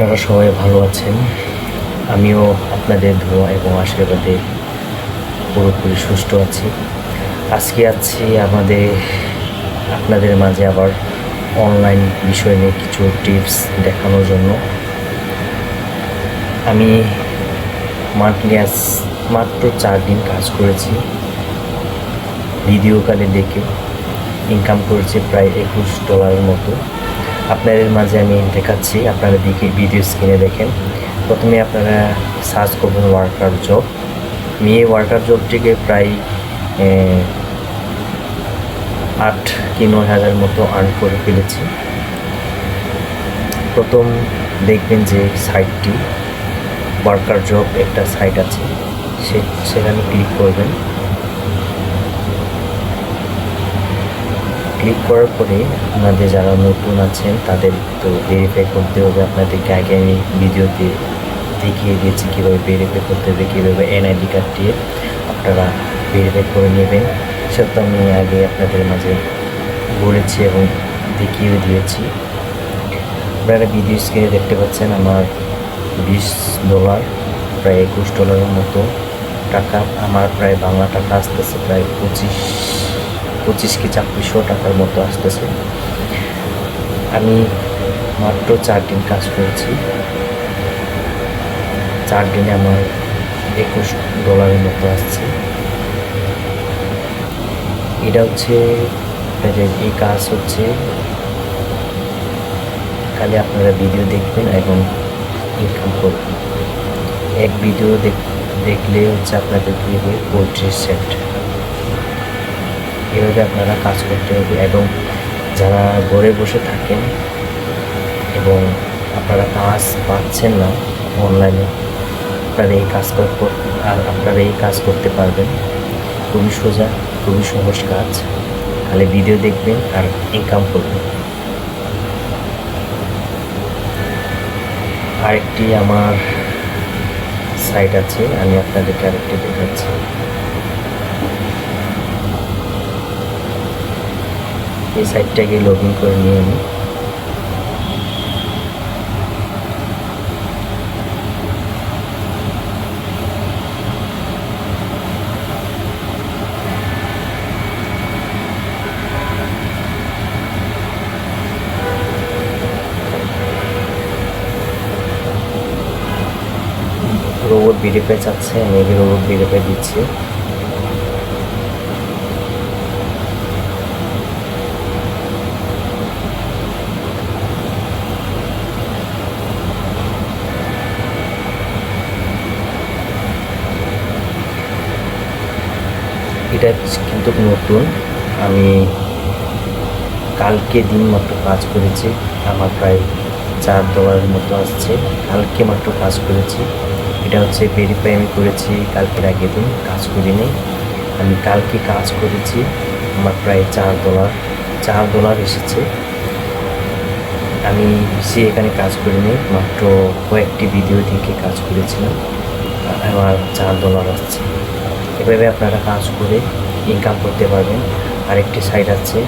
আপনারা সবাই ভালো আছেন। আমিও আপনাদের দোয়া এবং আশীর্বাদে পুরোপুরি সুস্থ আছি। আজকে আছি আপনাদের মাঝে আবার অনলাইন বিষয় নিয়ে কিছু টিপস দেখানোর জন্য। আমি মাত্র 4 দিন কাজ করেছি। ভিডিও কলে দেখে ইনকাম করেছি প্রায় $21 মতো। আপনাদের মাঝে আমি দেখাচ্ছি, আপনারা দেখে ভিডিও স্ক্রিনে দেখেন। প্রথমে আপনারা সার্চ করবেন ওয়ার্কার জব। আমি এই ওয়ার্কার জবটিকে প্রায় 8 কি 9 হাজার মতো আর্ন করে ফেলেছি। প্রথম দেখবেন যে সাইটটি ওয়ার্কার জব একটা সাইট আছে, সেখানে ক্লিক করবেন। ক্লিক করার পরে আপনাদের যারা নতুন আছেন তাদের তো ভেরিফাই করতে হবে। আপনাদেরকে আগে আমি ভিডিওতে দেখিয়ে দিয়েছি কীভাবে ভেরিফাই করতে হবে, কীভাবে এনআইডি কার্ড দিয়ে আপনারা ভেরিফাই করে নেবেন। সেটা তো আমি আগে আপনাদের মাঝে বলেছি এবং দেখিয়ে দিয়েছি। আপনারা ভিডিও স্ক্রিনে দেখতে পাচ্ছেন আমার $20 প্রায় $21 মতো টাকা। আমার প্রায় বাংলা টাকা আসতেছে প্রায় 25 কি 2600 টাকার মতো আসতেছে। আমি মাত্র 4 দিন কাজ করেছি। 4 দিনে আমার $21 মতো আসছে। এটা হচ্ছে এই কাজ হচ্ছে খালি আপনারা ভিডিও দেখবেন এবং ইনকাম করবেন। এক ভিডিও দেখলে হচ্ছে আপনাদের কী হবে 35 সেন্ট। এভাবে আপনারা কাজ করতে হবে। এবং যারা ঘরে বসে থাকেন এবং আপনারা কাজ পাচ্ছেন না অনলাইনে, আপনারা এই কাজ করতে পারবেন। খুবই সোজা, খুবই সহজ কাজ। খালি ভিডিও দেখবেন আর ইনকাম করবেন। আরেকটি আমার সাইট আছে, আমি আপনাদেরকে আরেকটি দেখাচ্ছি। এই সাইটটাকে লগ ইন করে নিয়ে আমি রোবট ভেরিফাই চাচ্ছে, আমি রোবট ভেরিফাই দিচ্ছি। এটা কিন্তু নতুন, আমি কালকে দিন মাত্র কাজ করেছি। আমার প্রায় $4 মতো আসছে। কালকে মাত্র কাজ করেছি। এটা হচ্ছে ভেরিফাই আমি করেছি কালকের আগের দিন, কাজ করিনি। আমি কালকে কাজ করেছি, আমার প্রায় $4 এসেছে। আমি বেশি এখানে কাজ করিনি, মাত্র কয়েকটি ভিডিও দেখে কাজ করেছিলাম। আমার $4 আসছে। এভাবে আপনারা কাজ করে ইনকাম করতে পারবেন। আরেকটি সাইট আছে,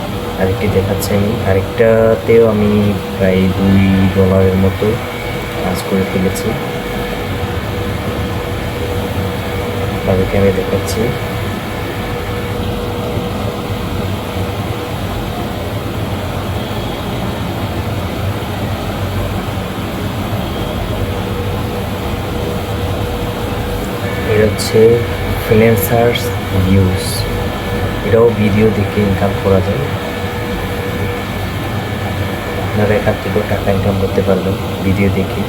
আরেকটি দেখাচ্ছি আমি। আরেকটাতেও আমি প্রায় $2 মতো কাজ করে ফেলেছি, তাদেরকে আমি দেখাচ্ছি। এটা হচ্ছে ফ্রিল্যান্সার্স ভিউজ। এটাও ভিডিও দেখে ইনকাম করা যায়। আপনারা এখান থেকেও টাকা ইনকাম করতে পারবেন ভিডিও দেখে।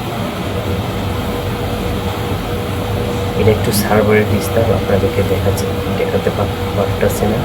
এটা একটু সার্ভারের ডিস্টার্ব, আপনাদেরকে দেখাতে পারতেছে না।